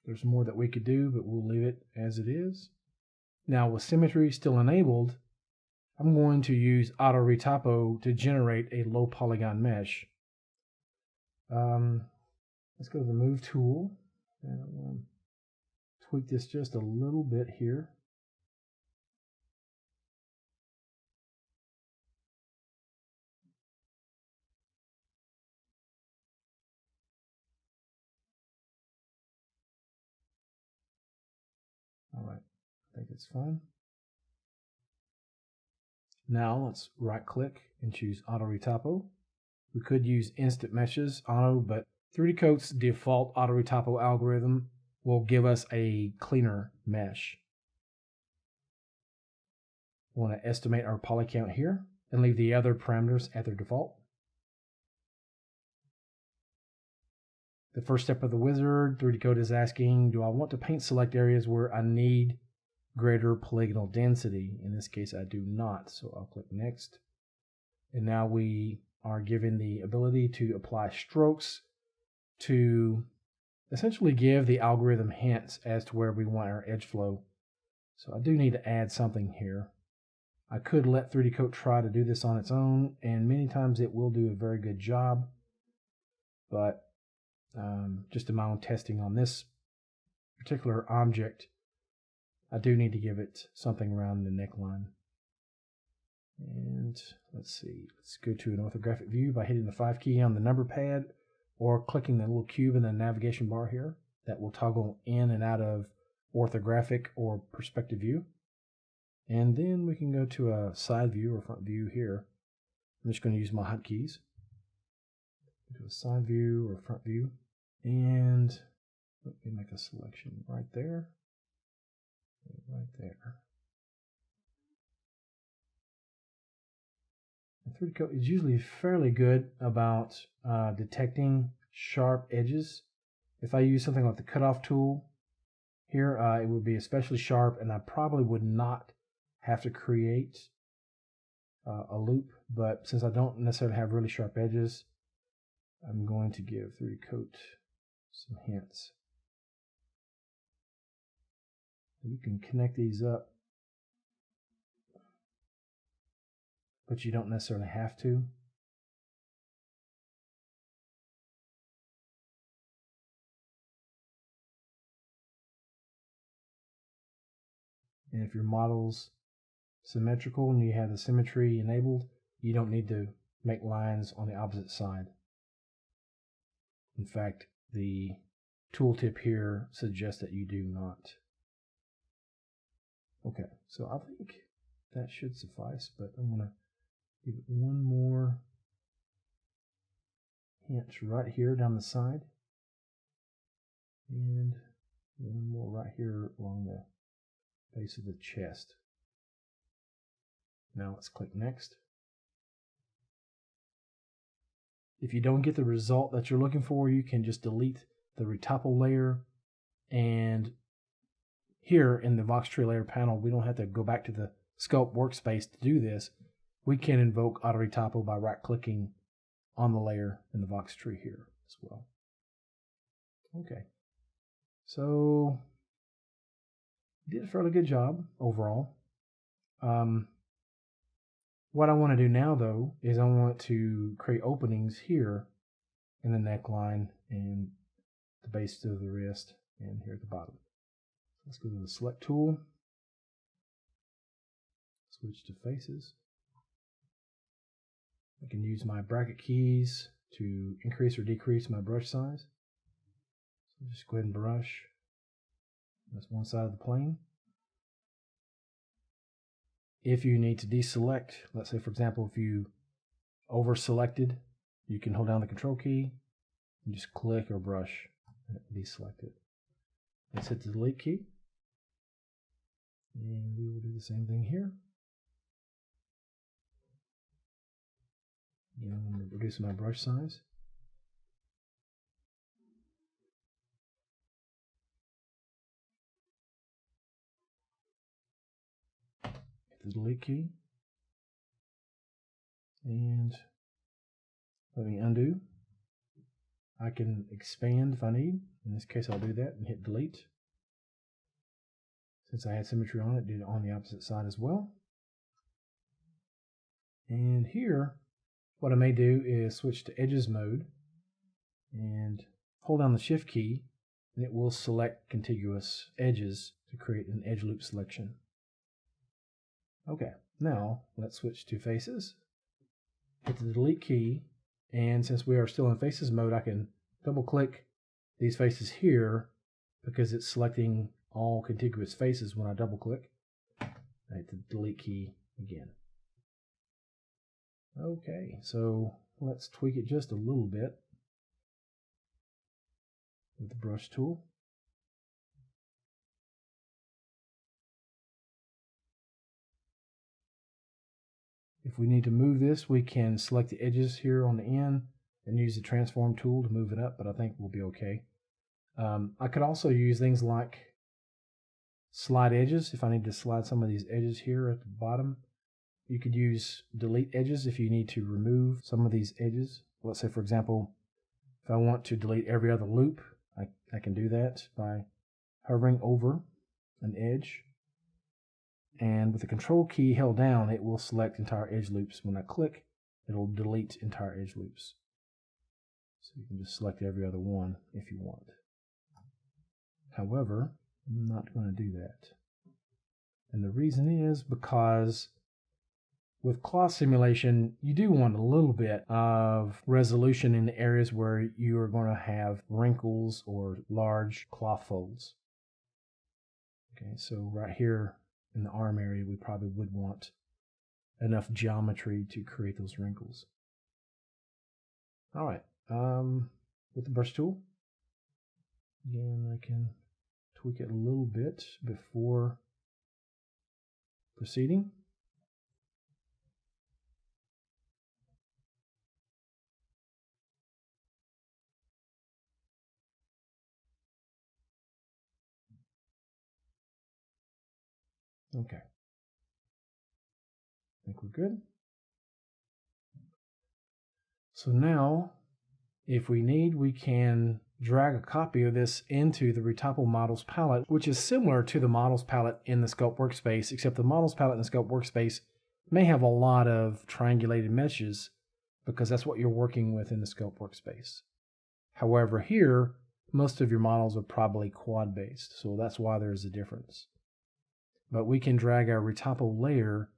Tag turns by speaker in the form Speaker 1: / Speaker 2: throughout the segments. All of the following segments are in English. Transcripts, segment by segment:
Speaker 1: There's more that we could do, but we'll leave it as it is. Now with symmetry still enabled, I'm going to use auto retopo to generate a low polygon mesh. Let's go to the move tool, and I'm going to tweak this just a little bit here. All right, I think it's fine. Now let's right click and choose auto retopo. We could use instant meshes auto, but 3D Coat's default auto retopo algorithm will give us a cleaner mesh. We want to estimate our poly count here and leave the other parameters at their default. The first step of the wizard, 3D Coat is asking, do I want to paint select areas where I need greater polygonal density? In this case, I do not, so I'll click next. And now we are given the ability to apply strokes to essentially give the algorithm hints as to where we want our edge flow. So I do need to add something here. I could let 3D Coat try to do this on its own, and many times it will do a very good job, but just in my own testing on this particular object, I do need to give it something around the neckline. And let's see, let's go to an orthographic view by hitting the 5 key on the number pad or clicking the little cube in the navigation bar here. That will toggle in and out of orthographic or perspective view. And then we can go to a side view or front view here. I'm just going to use my hotkeys. Go to a side view or front view. And let me make a selection right there. Right there. And 3D Coat is usually fairly good about detecting sharp edges. If I use something like the cutoff tool here, it would be especially sharp, and I probably would not have to create a loop. But since I don't necessarily have really sharp edges, I'm going to give 3D Coat some hints. You can connect these up, but you don't necessarily have to. And if your model's symmetrical and you have the symmetry enabled, you don't need to make lines on the opposite side. In fact, the tooltip here suggests that you do not. Okay, so I think that should suffice, but I'm going to give it one more hint right here down the side, and one more right here along the base of the chest. Now let's click next. If you don't get the result that you're looking for, you can just delete the retopo layer, and here in the Voxtree layer panel, we don't have to go back to the sculpt workspace to do this. We can invoke auto retopo by right clicking on the layer in the Voxtree here as well. Okay, so did a fairly good job overall. What I want to do now, though, is I want to create openings here in the neckline and the base of the wrist and here at the bottom. Let's go to the select tool, switch to faces. I can use my bracket keys to increase or decrease my brush size. So just go ahead and brush. That's one side of the plane. If you need to deselect, let's say for example, if you over selected, you can hold down the control key and just click or brush and deselect it. Let's hit the delete key. And we will do the same thing here. Again, I'm going to reduce my brush size. The delete key, and let me undo. I can expand if I need. In this case, I'll do that and hit delete. Since I had symmetry on it, do it on the opposite side as well. And here, what I may do is switch to edges mode and hold down the shift key, and it will select contiguous edges to create an edge loop selection. Okay, now let's switch to faces. Hit the delete key, and since we are still in faces mode, I can double click these faces here because it's selecting all contiguous faces when I double click. I hit the delete key again. Okay, so let's tweak it just a little bit with the brush tool. If we need to move this, we can select the edges here on the end and use the transform tool to move it up, but I think we'll be okay. I could also use things like slide edges. If I need to slide some of these edges here at the bottom, you could use delete edges if you need to remove some of these edges. Let's say, for example, if I want to delete every other loop, I can do that by hovering over an edge. And with the control key held down, it will select entire edge loops. When I click, it'll delete entire edge loops. So you can just select every other one if you want. However, I'm not going to do that. And the reason is because with cloth simulation, you do want a little bit of resolution in the areas where you are going to have wrinkles or large cloth folds. Okay, so right here in the arm area, we probably would want enough geometry to create those wrinkles. All right, with the brush tool, again, I can tweak it a little bit before proceeding. Okay. I think we're good. So now, if we need, we can drag a copy of this into the Retopple Models palette, which is similar to the Models palette in the Sculpt Workspace, except the Models palette in the Sculpt Workspace may have a lot of triangulated meshes because that's what you're working with in the Sculpt Workspace. However, here, most of your models are probably quad-based, so that's why there's a difference. But we can drag our Retopple layer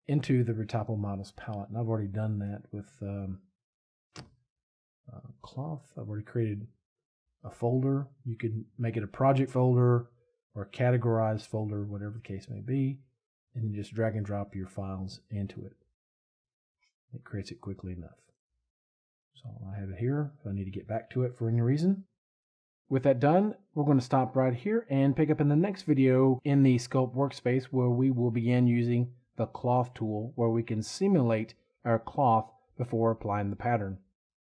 Speaker 1: into the Retopple Models palette, and I've already done that with cloth. I've already created a folder. You could make it a project folder or a categorized folder, whatever the case may be, and then just drag and drop your files into it. It creates it quickly enough. So I have it here if I need to get back to it for any reason. With that done, we're going to stop right here and pick up in the next video in the Sculpt Workspace, where we will begin using the cloth tool, where we can simulate our cloth before applying the pattern.